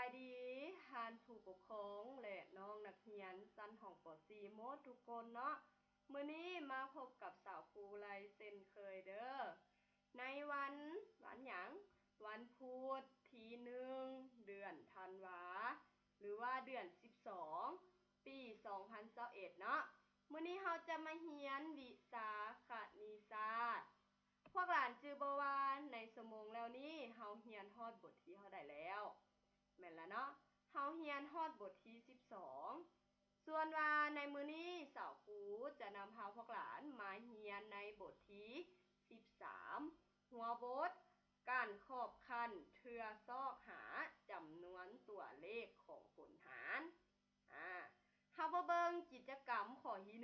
ายดีท่านผู้ปกครองและน้องนักเรียนชั้นของป .4 หมดทุกคนเนาะมื้อนี้มาพบกับสาวครูไลเช่นเคยเด้อในวันหยังวันพุธที่1เดือนธันวาหรือว่าเดือน12ปี2021เนาะมื้อนี้เราจะมาเรียนวิชาคณิตศาสตร์พวกหลานจือบ่ว่าในชั่วโมงแล้วนี้เฮาเรียนฮอดบทที่เฮาได้แล้วแม่นแล้วเนาะเฮาเรียนฮอดบทที่12ส่วนว่าในมื้อนี้สาวครูจะนำพาพวกหลานมาเรียนในบทที่13หัวบทการครอบครันเทื่อซอกหาจำนวนตัวเลขของผลหารเฮามาเบิ่งกิจกรรมข้อที่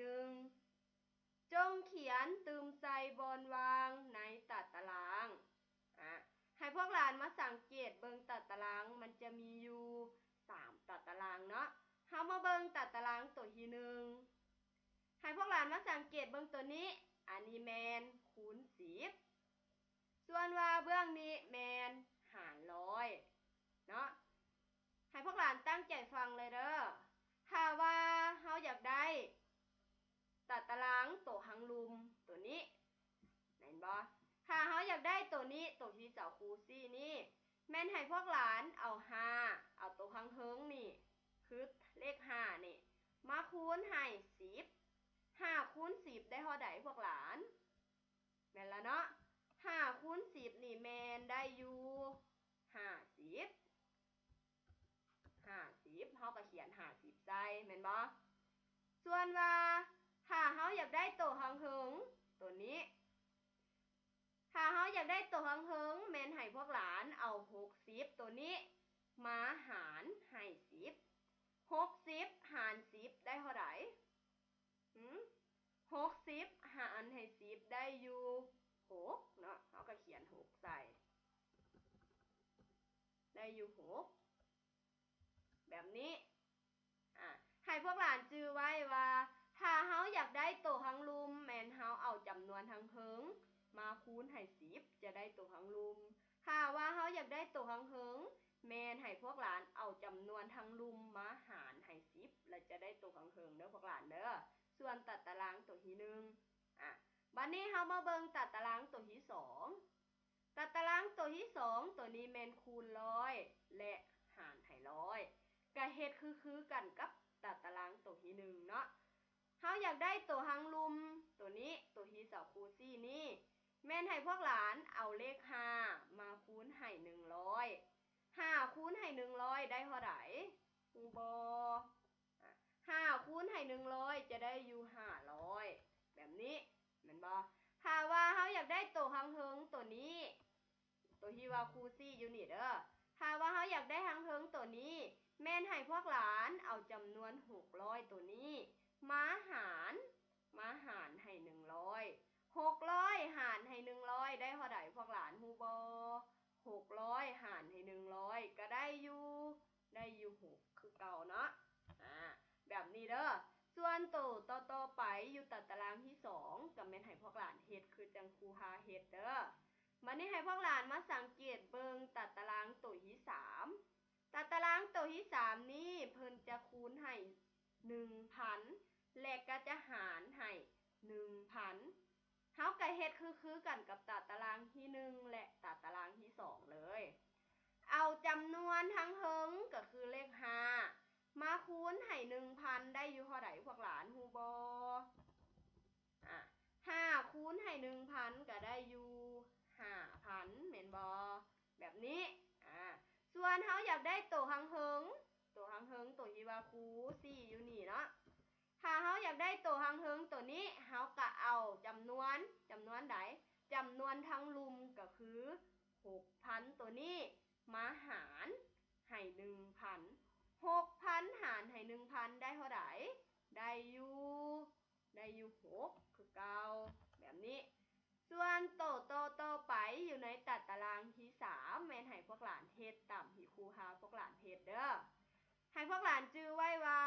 1จงเขียนตืมใส่บอนวางในตัดตารางให้พวกหลานมาสังเกตเบิ่งตัดตารางมันจะมีอยู่3ตัดตารางเนาะเฮามาเบิ่งตัดตารางตัวที่1ให้พวกหลานมาสังเกตเบิ่งตัวนี้อันนี้แม่นคูณ10ส่วนว่าเบื้องนี้แม่นหาร100เนาะให้พวกหลานตั้งใจฟังเลยเด้อถ้าว่าเฮาอยากได้ตัดตารางตัวหังลุมตัวนี้เห็นบ่ถ้าเฮาอยากได้ตัวนี้ตัวที่เจ้าครูซี่นี่แม่นให้พวกหลานเอา5เอาตัวข้างเทิงนี่คือเลข5นี่มาคูณให้10 5คูณ10ได้เท่าใดพวกหลานแม่นแล้วเนาะ5คูณ10นี่แม่นได้อยู่50เฮาก็เขียน50ใส่แม่นบ่ส่วนว่าถ้าเฮาอยากได้ตัวข้างเทิงตัวนี้ถ้าเฮาอยากได้ตัวข้างเทิงแม่นให้พวกหลานเอา60ตัวนี้มาหารให้10 60หาร10ได้เท่าใด60หารให้10ได้อยู่6เนาะเฮาก็เขียน6ใส่ได้อยู่6แบบนี้ให้พวกหลานจื้อไว้ว่าถ้าเฮาอยากได้ตัวข้างลุมแม่นเฮาเอาจำนวนทั้งเทิงมาคูณให้10จะได้ตัวข้างลุมถ้าว่าเฮาอยากได้ตัวข้างเทิงแม่นให้พวกหลานเอาจำนวนทั้งลุมมาหารให้10แล้วจะได้ตัวข้างเทิงเด้อพวกหลานเด้อส่วนตัดตารางตัวที่1บัดนี้เฮามาเบิ่งตัดตารางตัวที่2ตัดตารางตัวที่2ตัวนี้แม่นคูณ100และหารให้100ก็เฮ็ดคือกันกับตัดตารางตัวที่1เนาะเฮาอยากได้ตัวหังลุมตัวนี้ตัวที่สาวครูซี่นี่แม่นให้พวกหลานเอาเลข5มาคูณให้100 5คูณให้100ได้เท่าใดฮู้บ่5คูณให้100จะได้อยู่500แบบนี้แม่นบ่ถ้าว่าเฮาอยากได้ตัวหังเทิงตัวนี้ตัวที่ว่าครูซี่อยู่นี่เด้อถ้าว่าเฮาอยากได้หังเทิงตัวนี้แม่นให้พวกหลานเอาจำนวน600ตัวนี้มาหารให้100 600หารให้100ได้เท่าใดพวกหลานฮู้บ่600หารให้100ก็ได้อยู่6คือเก่าเนาะแบบนี้เด้อส่วนตัวต่อไปอยู่ตัดตารางที่2ก็แม่นให้พวกหลานเฮ็ดคือจังครูหาเฮ็ดเด้อบัดนี้ให้พวกหลานมาสังเกตเบิ่งตัดตารางตัวที่3ตัดตารางตัวที่3นี้เพิ่นจะคูณให้ 1,000 และก็จะหารให้ 1,000 เฮาก็เฮ็ดคือกันกับตัดตารางที่1และตัดตารางที่2เลยเอาจำนวนทั้งเทิงก็คือเลข5มาคูณให้ 1,000 ได้อยู่เท่าใดพวกหลานฮู้บ่5คูณให้ 1,000 ก็ได้อยู่ 5,000 แม่นบ่แบบนี้ส่วนเฮาอยากได้ตัวหังเทิงตัวที่ว่าครูซี่อยู่นี่เนาะถ้าเฮาอยากได้ตัวหังเทิงตัวนี้เฮาก็เอาจำนวนใดจำนวนทั้งลุมก็คือ 6,000 ตัวนี้มาหารให้ 1,000 6,000 หารให้ 1,000 ได้เท่าใดได้อยู่6คือเก่าแบบนี้ส่วนต่อไปอยู่ในตัดตารางที่3แม่นให้พวกหลานเฮ็ดตามที่ครูหาพวกหลานเฮ็ดเด้อให้พวกหลานจื้อไว้ว่า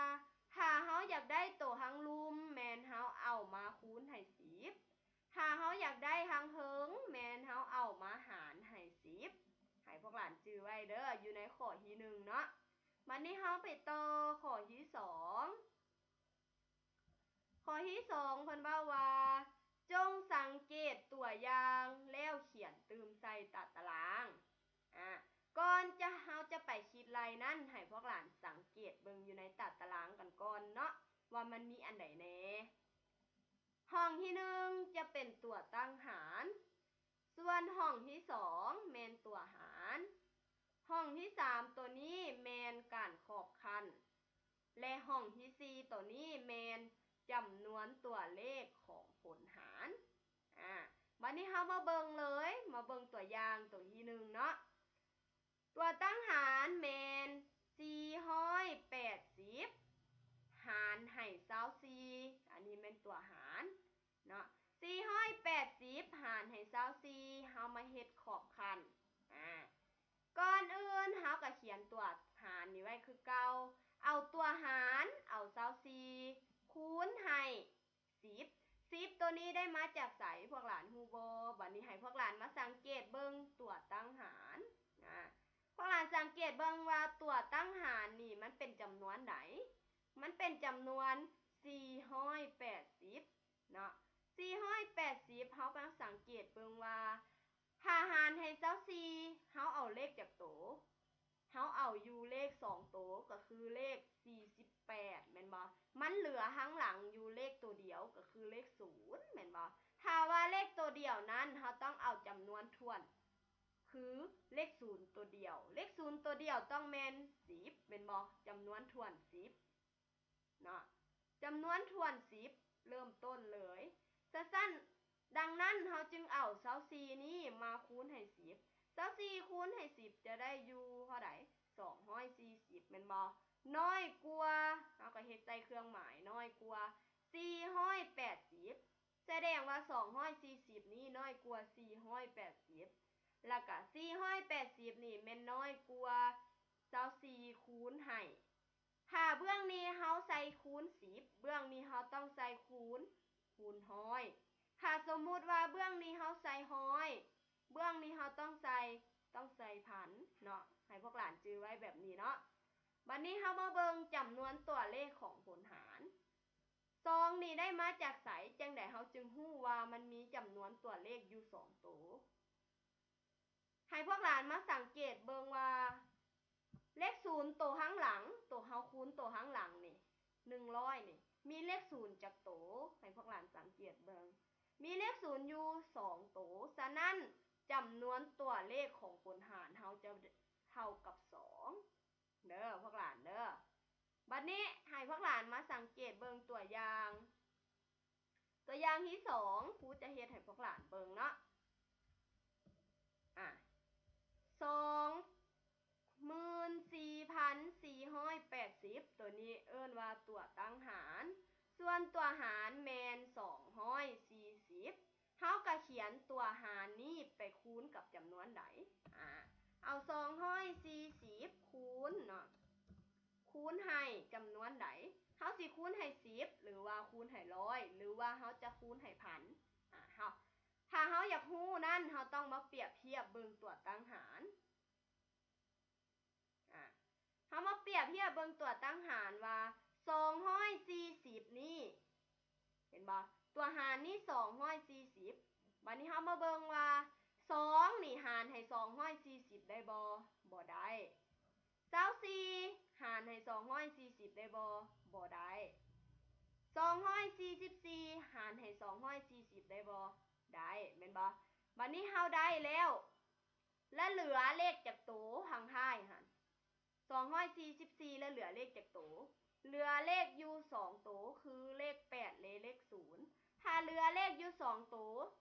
ถ้าเฮาอยากได้ตัวหังลุมแม่นเฮาเอามาคูณให้10ถ้าเฮาอยากได้หังเทิงแม่นเฮาเอามาหารให้10ให้พวกหลานจื้อไว้เด้ออยู่ในข้อที่1เนาะ บัดนี้เฮาไปต่อข้อที่2ข้อที่2เพิ่นว่าจงสังเกตตัวอย่างแล้วเขียนตืมใส่ตารางก่อนเฮาจะไปคิดไล่นั้นให้พวกหลานสังเกตเบิ่งอยู่ในตารางกันก่อนเนาะว่ามันมีอันใดแน่ห้องที่1จะเป็นตัวตั้งหารส่วนห้องที่2แม่นตัวหารห้องที่3ตัวนี้แม่นการขอบคันและห้องที่4ตัวนี้แม่นจำนวนตัวเลขของผลหารวันนี้เฮามาเบิ่งเลยมาเบิ่งตัวอย่างตัวที่1เนาะตัวตั้งหารแม่น480หารให้24อันนี้แม่นตัวหารเนาะ480หารให้24เฮามาเฮ็ดขอบคันก่อนอื่นเฮาก็เขียนตัวหารนี่ไว้คือเก่าเอาตัวหารเอา24คูณให้10ตัวนี้ได้มาจากไสพวกหลานฮู้บ่บัดนี้ให้พวกหลานมาสังเกตเบิ่งตัวตั้งหารพวกหลานสังเกตเบิ่งว่าตัวตั้งหารนี่มันเป็นจำนวนใดมันเป็นจำนวน480เนาะ480เฮามาสังเกตเบิ่งว่าถ้าหารให้24เฮาเอาเลขจากโตเฮาเอาอยู่เลข2โตก็คือเลข48แม่นบ่มันเหลือข้างหลังอยู่เลขตัวเดียวก็คือเลข0แม่นบ่ถ้าว่าเลขตัวเดียวนั้นเฮาต้องเอาจำนวนถ้วนคือเลข0ตัวเดียวเลข0ตัวเดียวต้องแม่น10แม่นบ่จำนวนถ้วน10เนาะจำนวนถ้วน10เริ่มต้นเลยสั้นดังนั้นเฮาจึงเอา24นี้มาคูณให้10 24คูณให้10จะได้อยู่เท่าใด240แม่นบ่น้อยกว่าเฮาก็เฮ็ดใส่เครื่องหมายน้อยกว่า480แสดงว่า240นี้น้อยกว่า480แล้วก็480นี่แม่นน้อยกว่า24คูณให้ถ้าเบื้องนี้เฮาใส่คูณ10เบื้องนี้เฮาต้องใส่คูณร้อยถ้าสมมุติว่าเบื้องนี้เฮาใส่ร้อยเบื้องนี้เฮาต้องใส่พันเนาะให้พวกหลานจื้อไว้แบบนี้เนาะบัดนี้เฮามาเบิ่งจำนวนตัวเลขของผลหาร2นี่ได้มาจากไสจังได๋เฮาจึงฮู้ว่ามันมีจำนวนตัวเลขอยู่2ตัวให้พวกหลานมาสังเกตเบิ่งว่าเลข0ตัวข้างหลังตัวเฮาคูณตัวข้างหลังนี่100นี่มีเลข0จักตัวให้พวกหลานสังเกตเบิ่งมีเลข0อยู่2ตัวฉะนั้นจำนวนตัวเลขของผลหารเฮาจะเท่ากับ2เด้อพวกหลานเด้อบัดนี้ให้พวกหลานมาสังเกตเบิ่งตัวอย่างที่2ครูจะเฮ็ดให้พวกหลานเบิ่งเนาะ24,480ตัวนี้เอิ้นว่าตัวตั้งหารส่วนตัวหารแม่น240เฮาก็เขียนตัวหารนี้ไปคูณกับจำนวนใดเอา240คูณเนาะคูณให้จำนวนใดเฮาสิคูณให้10หรือว่าคูณให้100หรือว่าเฮาจะคูณให้พันถ้าเฮาอยากฮู้นั่นเฮาต้องมาเปรียบเทียบเบิ่งตัวตั้งหารเฮามาเปรียบเทียบเบิ่งตัวตั้งหารว่า240นี่เห็นบ่ตัวหารนี่240บัดนี้เฮามาเบิ่งว่า2นี่หารให้240ได้บ่ได้24หารให้240ได้บ่ได้244หารให้240ได้บ่ได้แม่นบ่บัดนี้เฮาได้แล้วและเหลือเลขจากโตข้างท้ายหั่น244แล้วเหลือเลขจากโตเหลือเลขอยู่2โตคือเลข8และเลข0ถ้าเหลือเลขอยู่2โต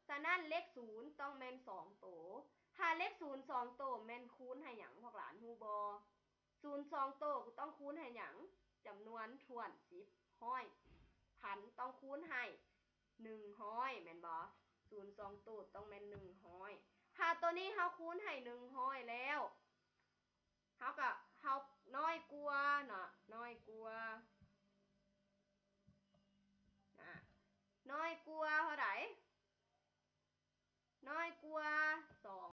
ฉะนั้นเลข0ต้องแม่น2โตถ้าเลข0 2โตแม่นคูณให้หยังพวกหลานฮู้บ่0 2โตต้องคูณให้หยังจำนวนถ้วน10ร้อยพันต้องคูณให้100แม่นบ่0 2โตต้องแม่น100ถ้าตัวนี้เฮาคูณให้100แล้วเฮาน้อยกว่าเนาะน้อยกว่าน้อยกว่าเท่าใดน้อยกว่า2